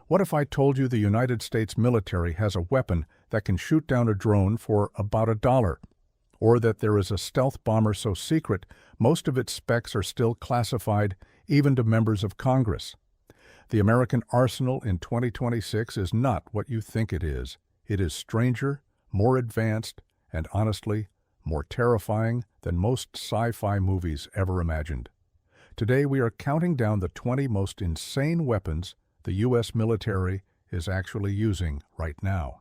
What if I told you the United States military has a weapon that can shoot down a drone for about $1? Or that there is a stealth bomber so secret most of its specs are still classified even to members of Congress? The American arsenal in 2026 is not what you think it is. It is stranger, more advanced, and honestly, more terrifying than most sci-fi movies ever imagined. Today we are counting down the 20 most insane weapons the U.S. military is actually using right now.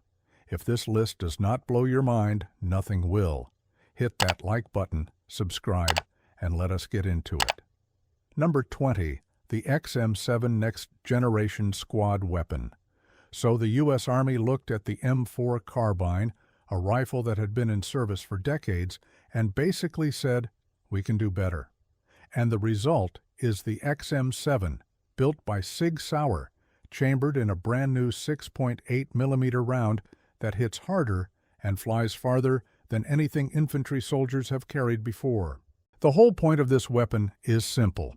If this list does not blow your mind, nothing will. Hit that like button, subscribe, and let us get into it. Number 20. The XM7 Next Generation Squad Weapon. So the U.S. Army looked at the M4 carbine, a rifle that had been in service for decades, and basically said, we can do better. And the result is the XM7, built by Sig Sauer, chambered in a brand new 6.8mm round that hits harder and flies farther than anything infantry soldiers have carried before. The whole point of this weapon is simple.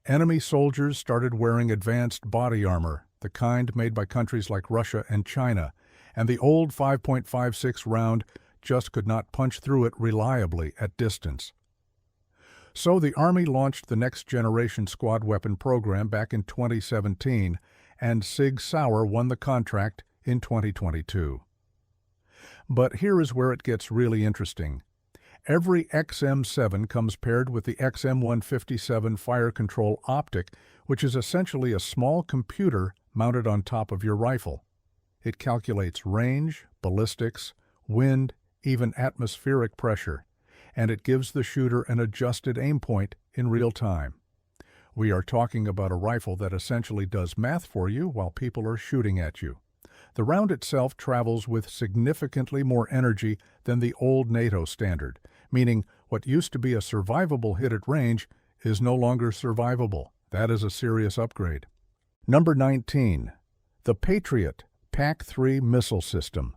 Enemy soldiers started wearing advanced body armor, the kind made by countries like Russia and China, and the old 5.56 round just could not punch through it reliably at distance. So the Army launched the Next Generation Squad Weapon program back in 2017, and Sig Sauer won the contract in 2022. But here is where it gets really interesting. Every XM7 comes paired with the XM157 fire control optic, which is essentially a small computer mounted on top of your rifle. It calculates range, ballistics, wind, even atmospheric pressure, and it gives the shooter an adjusted aim point in real time. We are talking about a rifle that essentially does math for you while people are shooting at you. The round itself travels with significantly more energy than the old NATO standard, meaning what used to be a survivable hit at range is no longer survivable. That is a serious upgrade. Number 19. The Patriot PAC-3 Missile System.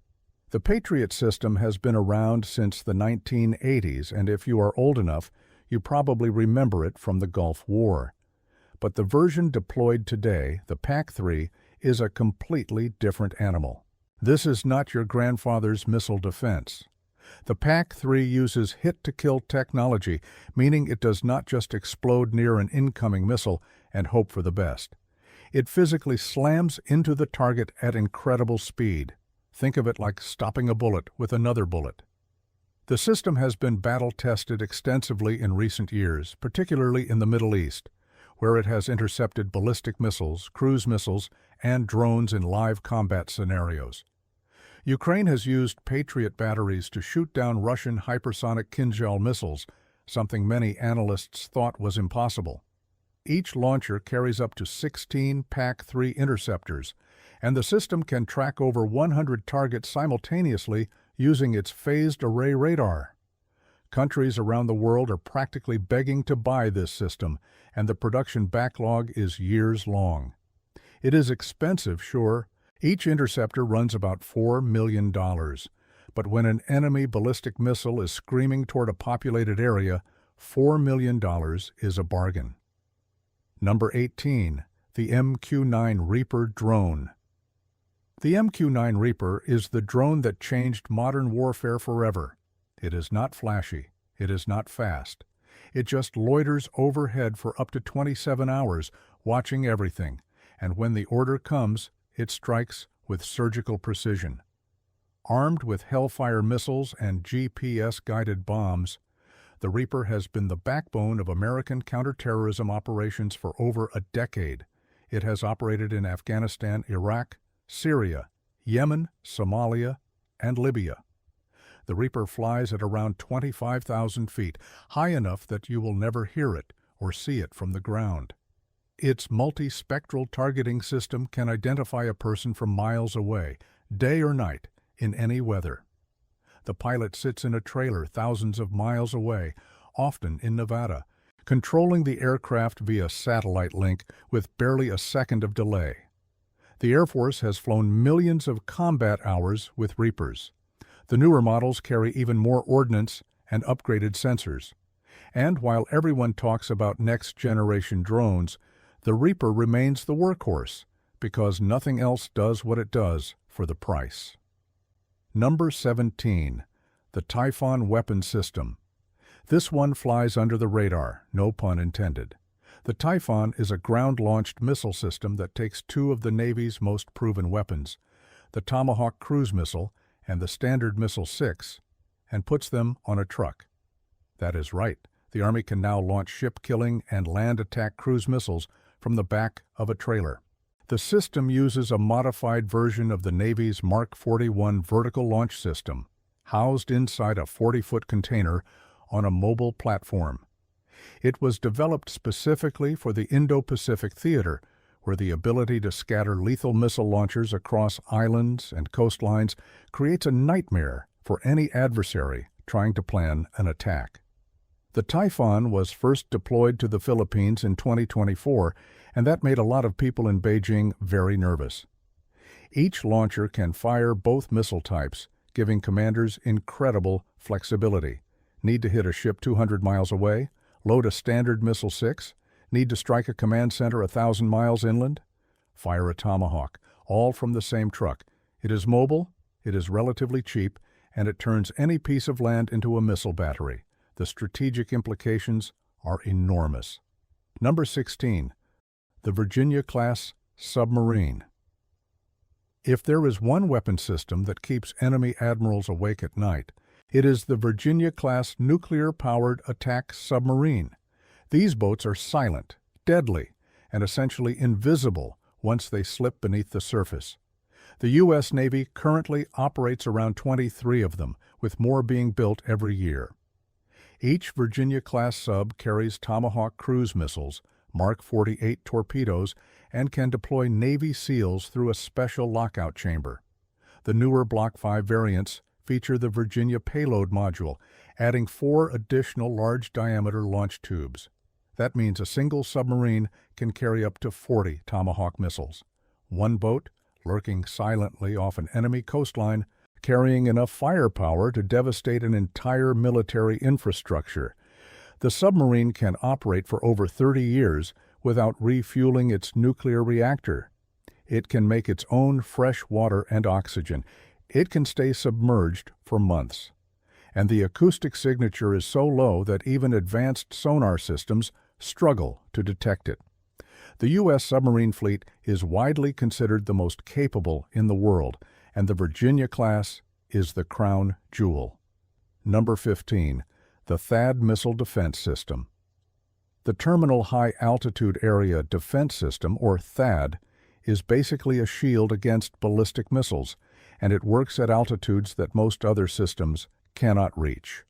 The Patriot system has been around since the 1980s, and if you are old enough, you probably remember it from the Gulf War. But the version deployed today, the PAC-3, is a completely different animal. This is not your grandfather's missile defense. The PAC-3 uses hit-to-kill technology, meaning it does not just explode near an incoming missile and hope for the best. It physically slams into the target at incredible speed. Think of it like stopping a bullet with another bullet. The system has been battle-tested extensively in recent years, particularly in the Middle East, where it has intercepted ballistic missiles, cruise missiles, and drones in live combat scenarios. Ukraine has used Patriot batteries to shoot down Russian hypersonic Kinzhal missiles, something many analysts thought was impossible. Each launcher carries up to 16 PAC-3 interceptors, and the system can track over 100 targets simultaneously using its phased array radar. Countries around the world are practically begging to buy this system, and the production backlog is years long. It is expensive, sure. Each interceptor runs about $4 million. But when an enemy ballistic missile is screaming toward a populated area, $4 million is a bargain. Number 18. The MQ-9 Reaper Drone. The MQ-9 Reaper is the drone that changed modern warfare forever. It is not flashy. It is not fast. It just loiters overhead for up to 27 hours, watching everything. And when the order comes, it strikes with surgical precision. Armed with Hellfire missiles and GPS-guided bombs, the Reaper has been the backbone of American counterterrorism operations for over a decade. It has operated in Afghanistan, Iraq, Syria, Yemen, Somalia, and Libya. The Reaper flies at around 25,000 feet, high enough that you will never hear it or see it from the ground. Its multispectral targeting system can identify a person from miles away, day or night, in any weather. The pilot sits in a trailer thousands of miles away, often in Nevada, controlling the aircraft via satellite link with barely a second of delay. The Air Force has flown millions of combat hours with Reapers. The newer models carry even more ordnance and upgraded sensors. And while everyone talks about next-generation drones, the Reaper remains the workhorse, because nothing else does what it does for the price. Number 17. The Typhoon Weapon System. This one flies under the radar, no pun intended. The Typhoon is a ground-launched missile system that takes two of the Navy's most proven weapons, the Tomahawk cruise missile and the Standard Missile-6, and puts them on a truck. That is right, the Army can now launch ship-killing and land-attack cruise missiles from the back of a trailer. The system uses a modified version of the Navy's Mark 41 vertical launch system, housed inside a 40-foot container on a mobile platform. It was developed specifically for the Indo-Pacific theater, where the ability to scatter lethal missile launchers across islands and coastlines creates a nightmare for any adversary trying to plan an attack. The Typhoon was first deployed to the Philippines in 2024, and that made a lot of people in Beijing very nervous. Each launcher can fire both missile types, giving commanders incredible flexibility. Need to hit a ship 200 miles away? Load a Standard Missile-6? Need to strike a command center 1,000 miles inland? Fire a Tomahawk, all from the same truck. It is mobile, it is relatively cheap, and it turns any piece of land into a missile battery. The strategic implications are enormous. Number 16. The Virginia-class submarine. If there is one weapon system that keeps enemy admirals awake at night, it is the Virginia-class nuclear-powered attack submarine. These boats are silent, deadly, and essentially invisible once they slip beneath the surface. The U.S. Navy currently operates around 23 of them, with more being built every year. Each Virginia-class sub carries Tomahawk cruise missiles, Mark 48 torpedoes, and can deploy Navy SEALs through a special lockout chamber. The newer Block 5 variants feature the Virginia payload module, adding 4 additional large-diameter launch tubes. That means a single submarine can carry up to 40 Tomahawk missiles. One boat, lurking silently off an enemy coastline, carrying enough firepower to devastate an entire military infrastructure. The submarine can operate for over 30 years without refueling its nuclear reactor. It can make its own fresh water and oxygen. It can stay submerged for months. And the acoustic signature is so low that even advanced sonar systems struggle to detect it. The U.S. submarine fleet is widely considered the most capable in the world, and the Virginia-class is the crown jewel. Number 15. The THAAD Missile Defense System. The Terminal High Altitude Area Defense System, or THAAD, is basically a shield against ballistic missiles, and it works at altitudes that most other systems cannot reach.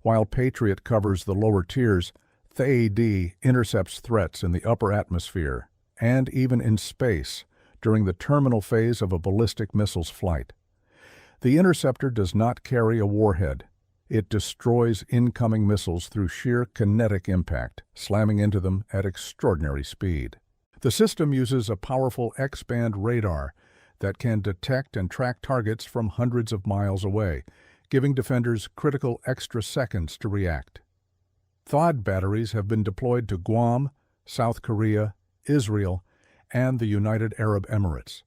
While Patriot covers the lower tiers, THAAD intercepts threats in the upper atmosphere and even in space during the terminal phase of a ballistic missile's flight. The interceptor does not carry a warhead. It destroys incoming missiles through sheer kinetic impact, slamming into them at extraordinary speed. The system uses a powerful X-band radar that can detect and track targets from hundreds of miles away, giving defenders critical extra seconds to react. THAAD batteries have been deployed to Guam, South Korea, Israel, and the United Arab Emirates.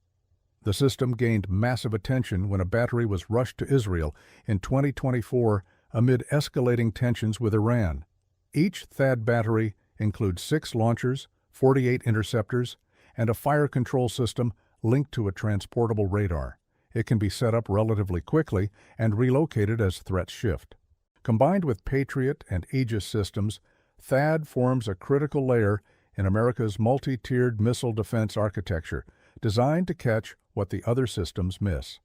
The system gained massive attention when a battery was rushed to Israel in 2024 amid escalating tensions with Iran. Each THAAD battery includes 6 launchers, 48 interceptors, and a fire control system linked to a transportable radar. It can be set up relatively quickly and relocated as threats shift. Combined with Patriot and Aegis systems, THAAD forms a critical layer in America's multi-tiered missile defense architecture, designed to catch what the other systems miss.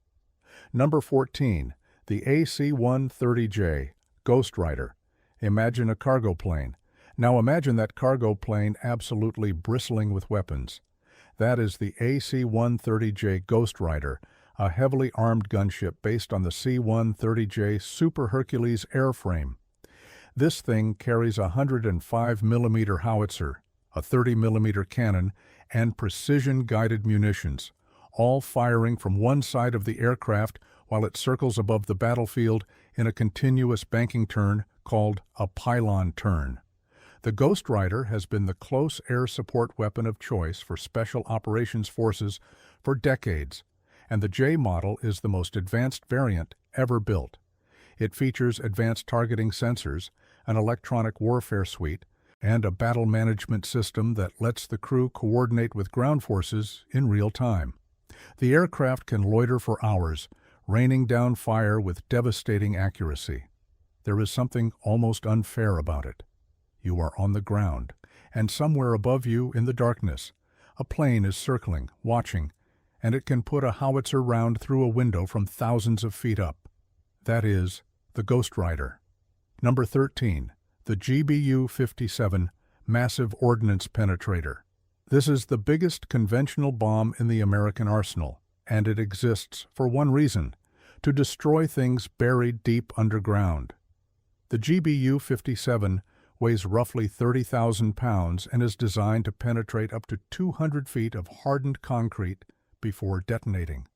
Number 14. The AC-130J, Ghost Rider. Imagine a cargo plane. Now imagine that cargo plane absolutely bristling with weapons. That is the AC-130J Ghost Rider, a heavily armed gunship based on the C-130J Super Hercules airframe. This thing carries a 105mm howitzer, a 30mm cannon, and precision-guided munitions, all firing from one side of the aircraft while it circles above the battlefield in a continuous banking turn called a pylon turn. The Ghost Rider has been the close air support weapon of choice for Special Operations Forces for decades, and the J model is the most advanced variant ever built. It features advanced targeting sensors, an electronic warfare suite, and a battle management system that lets the crew coordinate with ground forces in real time. The aircraft can loiter for hours, raining down fire with devastating accuracy. There is something almost unfair about it. You are on the ground, and somewhere above you in the darkness, a plane is circling, watching, and it can put a howitzer round through a window from thousands of feet up. That is the Ghost Rider. Number 13. The GBU-57 Massive Ordnance Penetrator. This is the biggest conventional bomb in the American arsenal, and it exists for one reason: to destroy things buried deep underground. The GBU-57 weighs roughly 30,000 pounds and is designed to penetrate up to 200 feet of hardened concrete before detonating.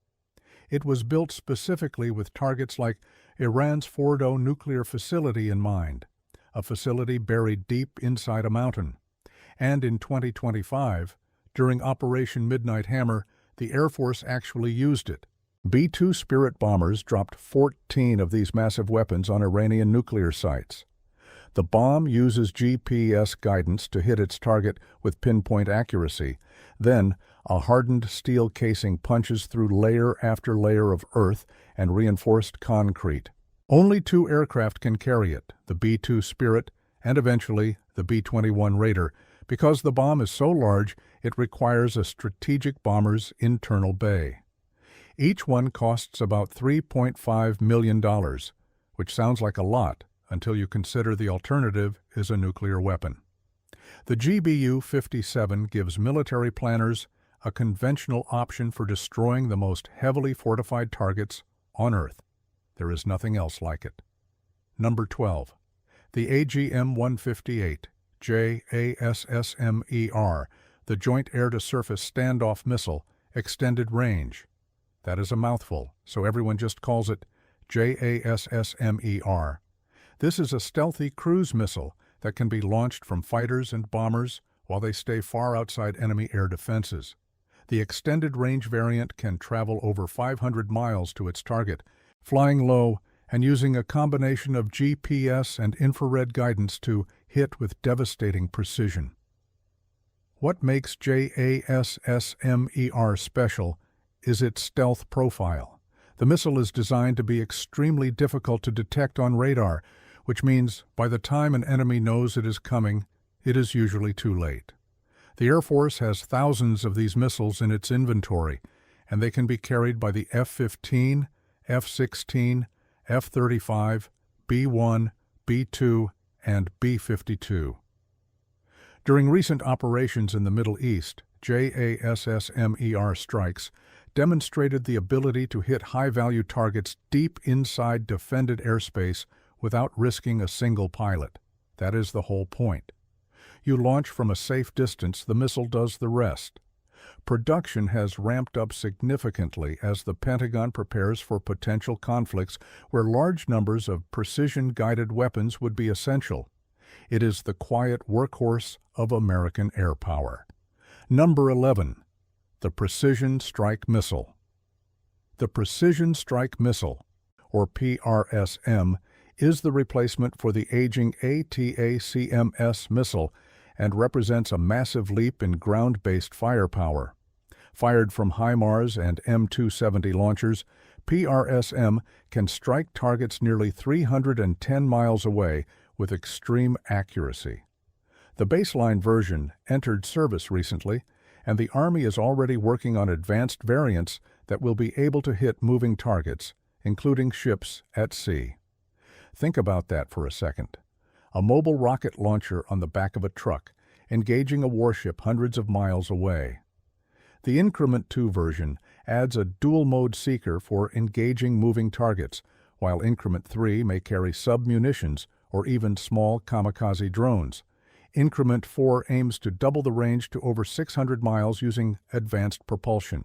It was built specifically with targets like Iran's Fordo nuclear facility in mind, a facility buried deep inside a mountain. And in 2025, during Operation Midnight Hammer, the Air Force actually used it. B-2 Spirit bombers dropped 14 of these massive weapons on Iranian nuclear sites. The bomb uses GPS guidance to hit its target with pinpoint accuracy. Then, a hardened steel casing punches through layer after layer of earth and reinforced concrete. Only 2 aircraft can carry it, the B-2 Spirit and eventually the B-21 Raider. Because the bomb is so large, it requires a strategic bomber's internal bay. Each one costs about $3.5 million, which sounds like a lot until you consider the alternative is a nuclear weapon. The GBU-57 gives military planners a conventional option for destroying the most heavily fortified targets on Earth. There is nothing else like it. Number 12. The AGM-158 JASSMER, the Joint Air-to-Surface Standoff Missile, Extended Range. That is a mouthful, so everyone just calls it JASSMER. This is a stealthy cruise missile that can be launched from fighters and bombers while they stay far outside enemy air defenses. The extended range variant can travel over 500 miles to its target, flying low and using a combination of GPS and infrared guidance to hit with devastating precision. What makes JASSMER special is its stealth profile. The missile is designed to be extremely difficult to detect on radar, which means by the time an enemy knows it is coming, it is usually too late. The Air Force has thousands of these missiles in its inventory, and they can be carried by the F-15, F-16, F-35, B-1, B-2, and B-52. During recent operations in the Middle East, JASSMER strikes demonstrated the ability to hit high-value targets deep inside defended airspace without risking a single pilot. That is the whole point. You launch from a safe distance, the missile does the rest. Production has ramped up significantly as the Pentagon prepares for potential conflicts where large numbers of precision-guided weapons would be essential. It is the quiet workhorse of American air power. Number 11. The Precision Strike Missile. The Precision Strike Missile, or PRSM, is the replacement for the aging ATACMS missile and represents a massive leap in ground-based firepower. Fired from HIMARS and M270 launchers, PRSM can strike targets nearly 310 miles away with extreme accuracy. The baseline version entered service recently, and the Army is already working on advanced variants that will be able to hit moving targets, including ships at sea. Think about that for a second. A mobile rocket launcher on the back of a truck, engaging a warship hundreds of miles away. The Increment 2 version adds a dual-mode seeker for engaging moving targets, while Increment 3 may carry sub-munitions or even small kamikaze drones. Increment 4 aims to double the range to over 600 miles using advanced propulsion.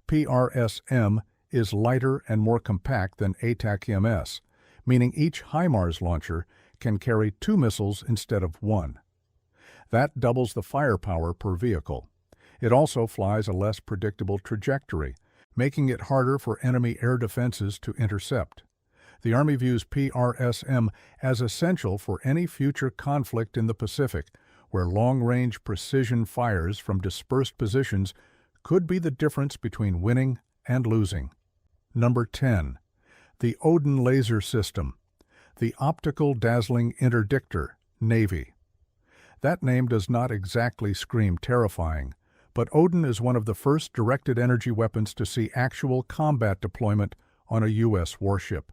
PRSM is lighter and more compact than ATACMS, meaning each HIMARS launcher can carry 2 missiles instead of 1. That doubles the firepower per vehicle. It also flies a less predictable trajectory, making it harder for enemy air defenses to intercept. The Army views PRSM as essential for any future conflict in the Pacific, where long-range precision fires from dispersed positions could be the difference between winning and losing. Number 10. The ODIN Laser System. The Optical Dazzling Interdictor, Navy. That name does not exactly scream terrifying, but ODIN is one of the first directed energy weapons to see actual combat deployment on a U.S. warship.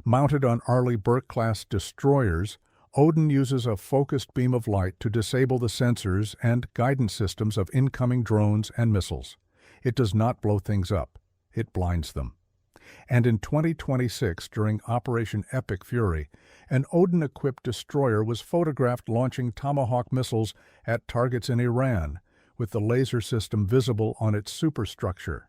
Mounted on Arleigh Burke-class destroyers, ODIN uses a focused beam of light to disable the sensors and guidance systems of incoming drones and missiles. It does not blow things up. It blinds them. And in 2026, during Operation Epic Fury, an ODIN-equipped destroyer was photographed launching Tomahawk missiles at targets in Iran, with the laser system visible on its superstructure.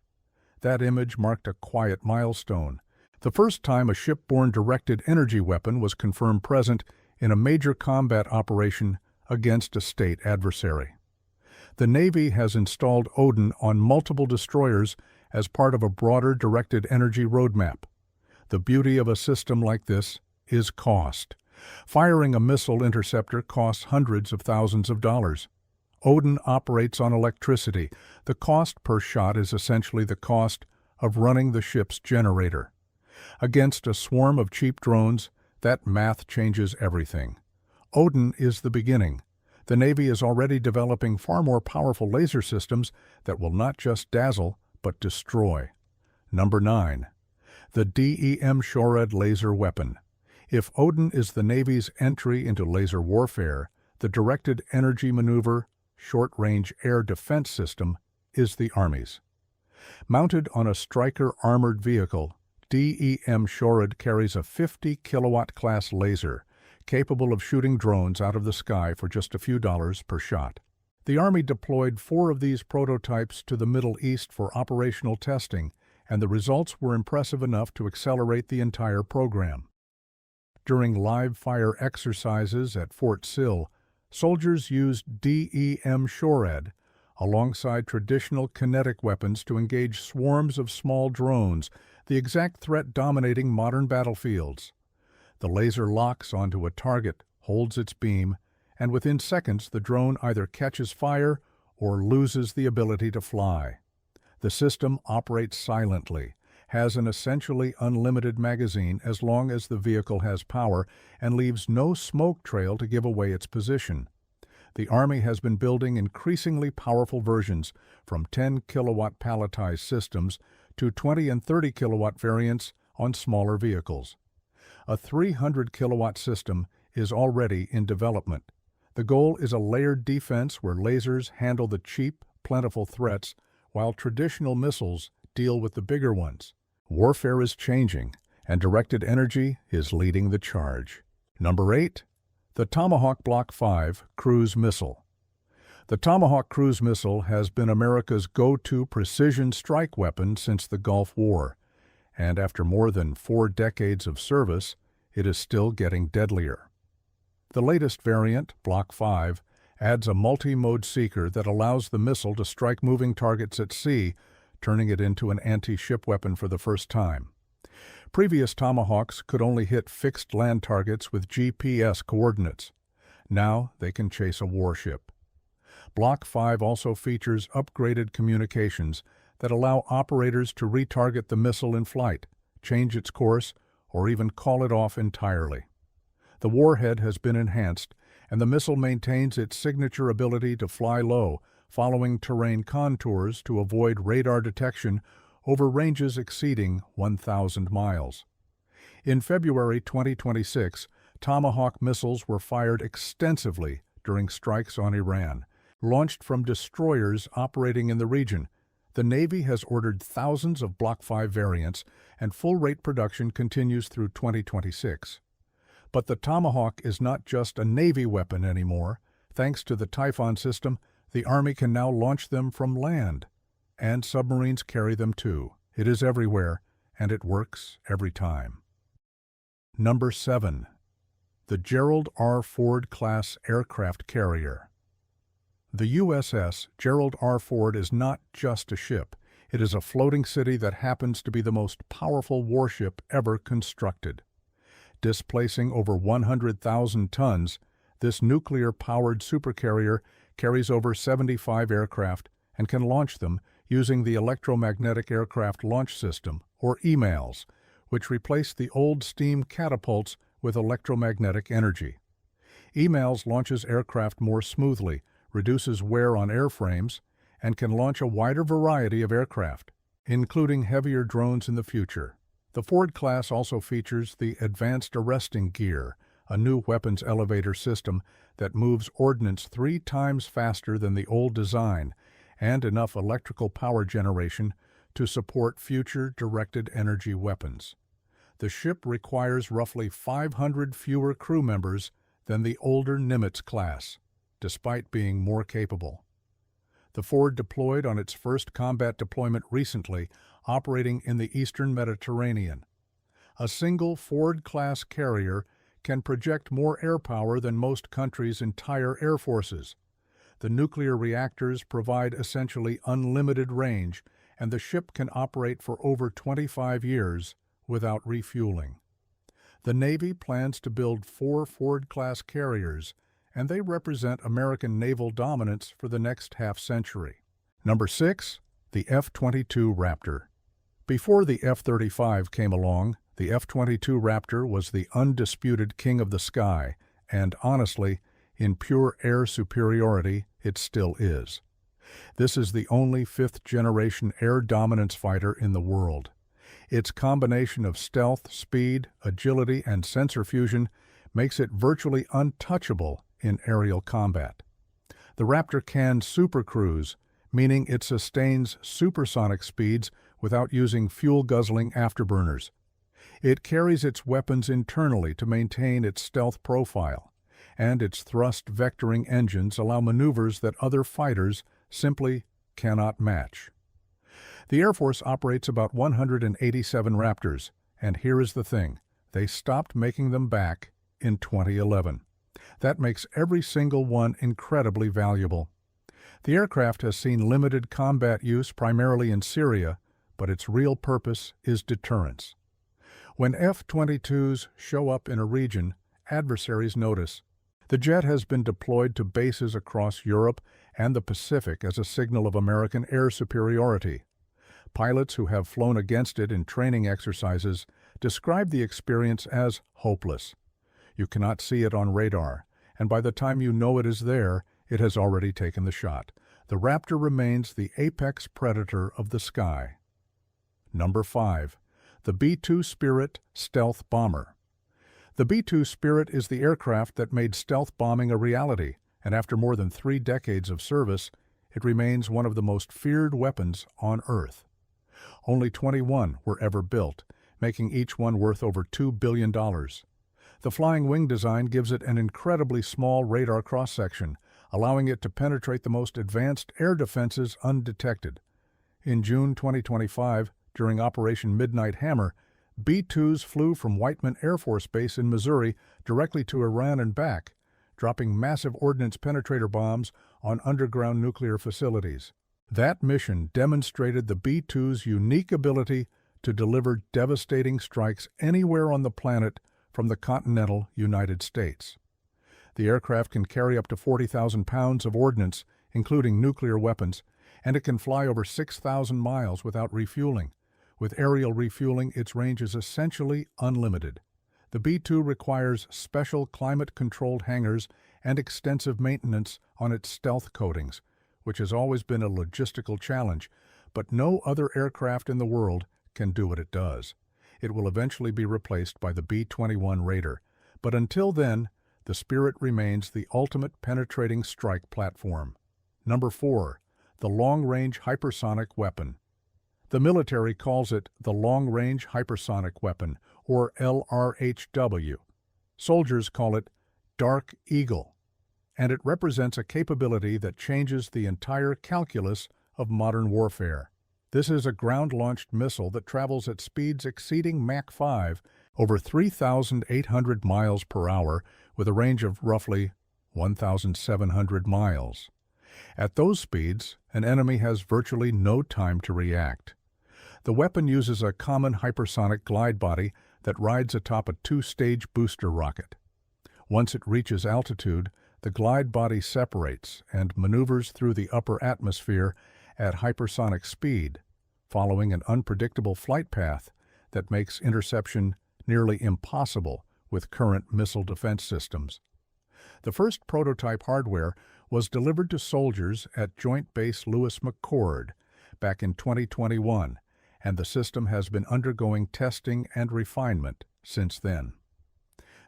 That image marked a quiet milestone, the first time a shipborne directed energy weapon was confirmed present in a major combat operation against a state adversary. The Navy has installed ODIN on multiple destroyers as part of a broader directed energy roadmap. The beauty of a system like this is cost. Firing a missile interceptor costs hundreds of thousands of dollars. ODIN operates on electricity. The cost per shot is essentially the cost of running the ship's generator. Against a swarm of cheap drones, that math changes everything. ODIN is the beginning. The Navy is already developing far more powerful laser systems that will not just dazzle, but destroy. Number 9. The M-SHORAD laser weapon. If ODIN is the Navy's entry into laser warfare, the Directed Energy Maneuver Short-Range Air Defense System is the Army's. Mounted on a Stryker armored vehicle, M-SHORAD carries a 50-kilowatt class laser, capable of shooting drones out of the sky for just a few dollars per shot. The Army deployed 4 of these prototypes to the Middle East for operational testing, and the results were impressive enough to accelerate the entire program. During live-fire exercises at Fort Sill, soldiers used M-SHORAD alongside traditional kinetic weapons to engage swarms of small drones, the exact threat dominating modern battlefields. The laser locks onto a target, holds its beam, and within seconds the drone either catches fire or loses the ability to fly. The system operates silently, has an essentially unlimited magazine as long as the vehicle has power, and leaves no smoke trail to give away its position. The Army has been building increasingly powerful versions, from 10-kilowatt palletized systems to 20 and 30-kilowatt variants on smaller vehicles. A 300-kilowatt system is already in development. The goal is a layered defense where lasers handle the cheap, plentiful threats, while traditional missiles deal with the bigger ones. Warfare is changing, and directed energy is leading the charge. Number 8. The Tomahawk Block 5 Cruise Missile. The Tomahawk cruise missile has been America's go-to precision strike weapon since the Gulf War, and after more than 4 decades of service, it is still getting deadlier. The latest variant, Block 5, adds a multi-mode seeker that allows the missile to strike moving targets at sea, turning it into an anti-ship weapon for the first time. Previous Tomahawks could only hit fixed land targets with GPS coordinates. Now they can chase a warship. Block 5 also features upgraded communications that allow operators to retarget the missile in flight, change its course, or even call it off entirely. The warhead has been enhanced, and the missile maintains its signature ability to fly low, following terrain contours to avoid radar detection over ranges exceeding 1,000 miles. In February 2026, Tomahawk missiles were fired extensively during strikes on Iran. Launched from destroyers operating in the region, the Navy has ordered thousands of Block 5 variants, and full-rate production continues through 2026. But the Tomahawk is not just a Navy weapon anymore. Thanks to the Typhon system, the Army can now launch them from land. And submarines carry them too. It is everywhere, and it works every time. Number 7. The Gerald R. Ford-class aircraft carrier. The USS Gerald R. Ford is not just a ship. It is a floating city that happens to be the most powerful warship ever constructed. Displacing over 100,000 tons, this nuclear-powered supercarrier carries over 75 aircraft and can launch them using the Electromagnetic Aircraft Launch System, or EMALS, which replaced the old steam catapults with electromagnetic energy. EMALS launches aircraft more smoothly, reduces wear on airframes, and can launch a wider variety of aircraft, including heavier drones in the future. The Ford class also features the Advanced Arresting Gear, a new weapons elevator system that moves ordnance 3 times faster than the old design, and enough electrical power generation to support future directed energy weapons. The ship requires roughly 500 fewer crew members than the older Nimitz class, despite being more capable. The Ford deployed on its first combat deployment recently, operating in the eastern Mediterranean. A single Ford-class carrier can project more air power than most countries' entire air forces. The nuclear reactors provide essentially unlimited range, and the ship can operate for over 25 years without refueling. The Navy plans to build 4 Ford-class carriers, and they represent American naval dominance for the next half-century. Number 6. The F-22 Raptor. Before the F-35 came along, the F-22 Raptor was the undisputed king of the sky, and honestly, in pure air superiority, it still is. This is the only 5th-generation air dominance fighter in the world. Its combination of stealth, speed, agility, and sensor fusion makes it virtually untouchable in aerial combat. The Raptor can supercruise, meaning it sustains supersonic speeds without using fuel-guzzling afterburners. It carries its weapons internally to maintain its stealth profile, and its thrust vectoring engines allow maneuvers that other fighters simply cannot match. The Air Force operates about 187 Raptors, and here is the thing, they stopped making them back in 2011. That makes every single one incredibly valuable. The aircraft has seen limited combat use primarily in Syria, but its real purpose is deterrence. When F-22s show up in a region, adversaries notice. The jet has been deployed to bases across Europe and the Pacific as a signal of American air superiority. Pilots who have flown against it in training exercises describe the experience as hopeless. You cannot see it on radar, and by the time you know it is there, it has already taken the shot. The Raptor remains the apex predator of the sky. Number 5. The B-2 Spirit Stealth Bomber. The B-2 Spirit is the aircraft that made stealth bombing a reality, and after more than 3 decades of service, it remains one of the most feared weapons on Earth. Only 21 were ever built, making each one worth over $2 billion. The flying wing design gives it an incredibly small radar cross-section, allowing it to penetrate the most advanced air defenses undetected. In June 2025, during Operation Midnight Hammer, B-2s flew from Whiteman Air Force Base in Missouri directly to Iran and back, dropping massive ordnance penetrator bombs on underground nuclear facilities. That mission demonstrated the B-2's unique ability to deliver devastating strikes anywhere on the planet from the continental United States. The aircraft can carry up to 40,000 pounds of ordnance, including nuclear weapons, and it can fly over 6,000 miles without refueling. With aerial refueling, its range is essentially unlimited. The B-2 requires special climate-controlled hangars and extensive maintenance on its stealth coatings, which has always been a logistical challenge, but no other aircraft in the world can do what it does. It will eventually be replaced by the B-21 Raider, but until then, the Spirit remains the ultimate penetrating strike platform. Number 4. The Long-Range Hypersonic Weapon. The military calls it the Long-Range Hypersonic Weapon, or LRHW. Soldiers call it Dark Eagle, and it represents a capability that changes the entire calculus of modern warfare. This is a ground-launched missile that travels at speeds exceeding Mach 5, over 3,800 miles per hour, with a range of roughly 1,700 miles. At those speeds, an enemy has virtually no time to react. The weapon uses a common hypersonic glide body that rides atop a two-stage booster rocket. Once it reaches altitude, the glide body separates and maneuvers through the upper atmosphere at hypersonic speed, following an unpredictable flight path that makes interception nearly impossible with current missile defense systems. The first prototype hardware was delivered to soldiers at Joint Base Lewis McChord back in 2021, and the system has been undergoing testing and refinement since then.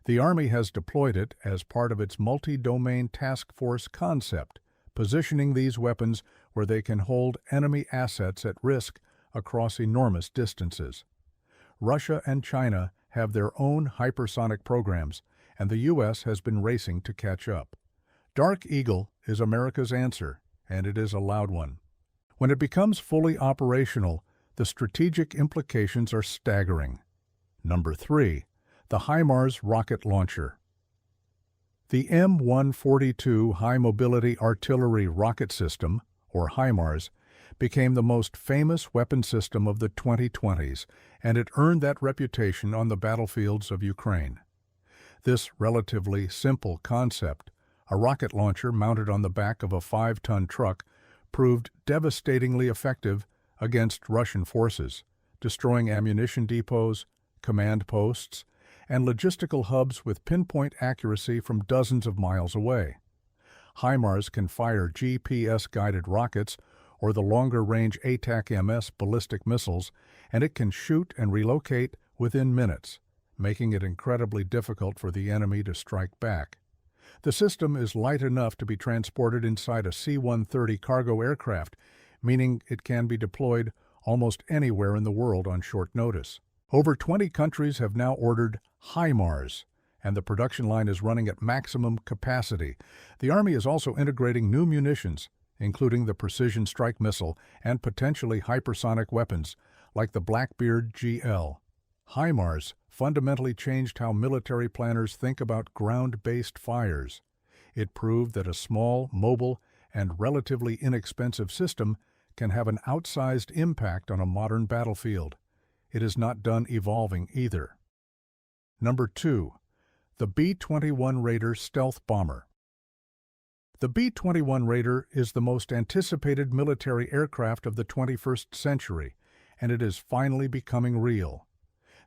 The Army has deployed it as part of its multi-domain task force concept, positioning these weapons where they can hold enemy assets at risk across enormous distances. Russia and China have their own hypersonic programs, and the U.S. has been racing to catch up. Dark Eagle is America's answer, and it is a loud one. When it becomes fully operational, the strategic implications are staggering. Number 3. The HIMARS rocket launcher. The M142 High Mobility Artillery Rocket System, or HIMARS, became the most famous weapon system of the 2020s, and it earned that reputation on the battlefields of Ukraine. This relatively simple concept, a rocket launcher mounted on the back of a 5-ton truck, proved devastatingly effective against Russian forces, destroying ammunition depots, command posts, and logistical hubs with pinpoint accuracy from dozens of miles away. HIMARS can fire GPS-guided rockets or the longer-range ATAC-MS ballistic missiles, and it can shoot and relocate within minutes, making it incredibly difficult for the enemy to strike back. The system is light enough to be transported inside a C-130 cargo aircraft, meaning it can be deployed almost anywhere in the world on short notice. Over 20 countries have now ordered HIMARS, and the production line is running at maximum capacity. The Army is also integrating new munitions, including the precision strike missile and potentially hypersonic weapons, like the Blackbeard GL. HIMARS fundamentally changed how military planners think about ground-based fires. It proved that a small, mobile, and relatively inexpensive system can have an outsized impact on a modern battlefield. It is not done evolving either. Number 2. The B-21 Raider stealth bomber. The B-21 Raider is the most anticipated military aircraft of the 21st century, and it is finally becoming real.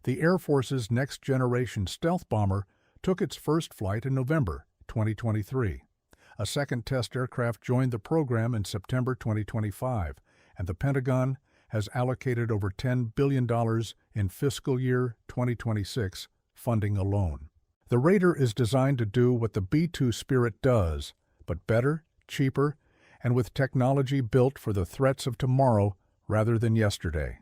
The Air Force's next-generation stealth bomber took its first flight in November 2023. A second test aircraft joined the program in September 2025, and the Pentagon has allocated over $10 billion in fiscal year 2026 funding alone. The Raider is designed to do what the B-2 Spirit does, but better, cheaper, and with technology built for the threats of tomorrow rather than yesterday.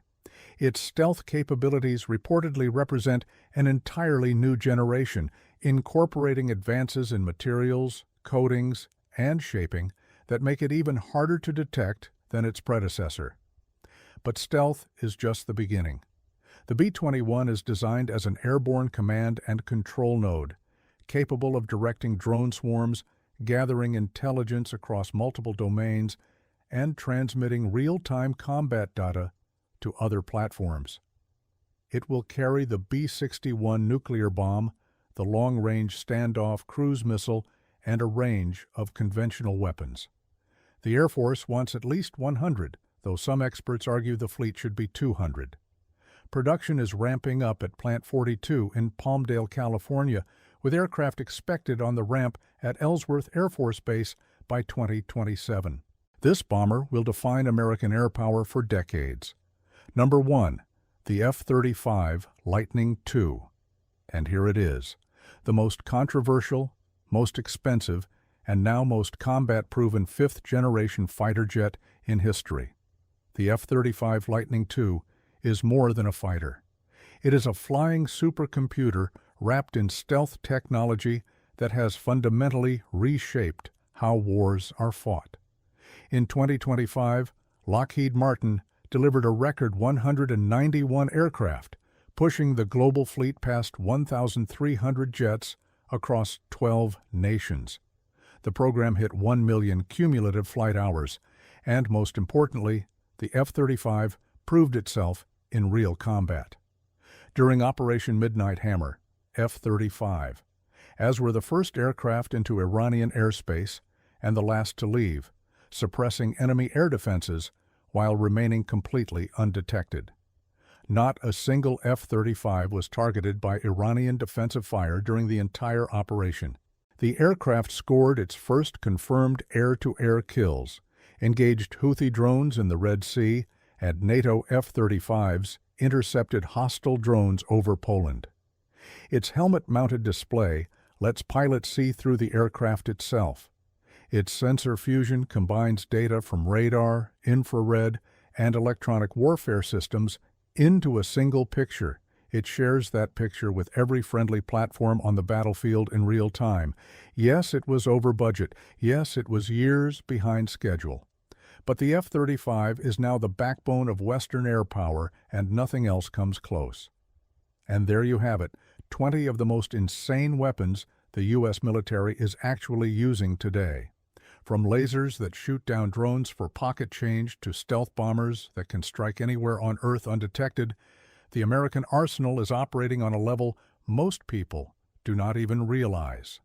Its stealth capabilities reportedly represent an entirely new generation, incorporating advances in materials, coatings, and shaping that make it even harder to detect than its predecessor. But stealth is just the beginning. The B-21 is designed as an airborne command and control node, capable of directing drone swarms, gathering intelligence across multiple domains, and transmitting real-time combat data to other platforms. It will carry the B-61 nuclear bomb, the long-range standoff cruise missile, and a range of conventional weapons. The Air Force wants at least 100, though some experts argue the fleet should be 200. Production is ramping up at Plant 42 in Palmdale, California, with aircraft expected on the ramp at Ellsworth Air Force Base by 2027. This bomber will define American air power for decades. Number 1. The F-35 Lightning II. And here it is, the most controversial, most expensive, and now most combat-proven fifth-generation fighter jet in history. The F-35 Lightning II is more than a fighter. It is a flying supercomputer wrapped in stealth technology that has fundamentally reshaped how wars are fought. In 2025, Lockheed Martin delivered a record 191 aircraft, pushing the global fleet past 1,300 jets across 12 nations. The program hit 1 million cumulative flight hours, and most importantly, the F-35 proved itself in real combat. During Operation Midnight Hammer, F-35, as were the first aircraft into Iranian airspace and the last to leave, suppressing enemy air defenses while remaining completely undetected. Not a single F-35 was targeted by Iranian defensive fire during the entire operation. The aircraft scored its first confirmed air-to-air kills, engaged Houthi drones in the Red Sea, and NATO F-35s intercepted hostile drones over Poland. Its helmet-mounted display lets pilots see through the aircraft itself. Its sensor fusion combines data from radar, infrared, and electronic warfare systems into a single picture. It shares that picture with every friendly platform on the battlefield in real time. Yes, it was over budget. Yes, it was years behind schedule. But the F-35 is now the backbone of Western air power, and nothing else comes close. And there you have it, 20 of the most insane weapons the U.S. military is actually using today. From lasers that shoot down drones for pocket change to stealth bombers that can strike anywhere on Earth undetected, the American arsenal is operating on a level most people do not even realize.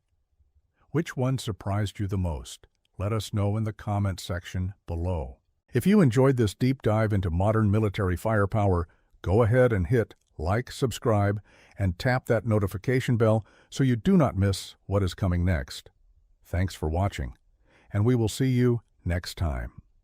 Which one surprised you the most? Let us know in the comment section below. If you enjoyed this deep dive into modern military firepower, go ahead and hit like, subscribe, and tap that notification bell so you do not miss what is coming next. Thanks for watching, and we will see you next time.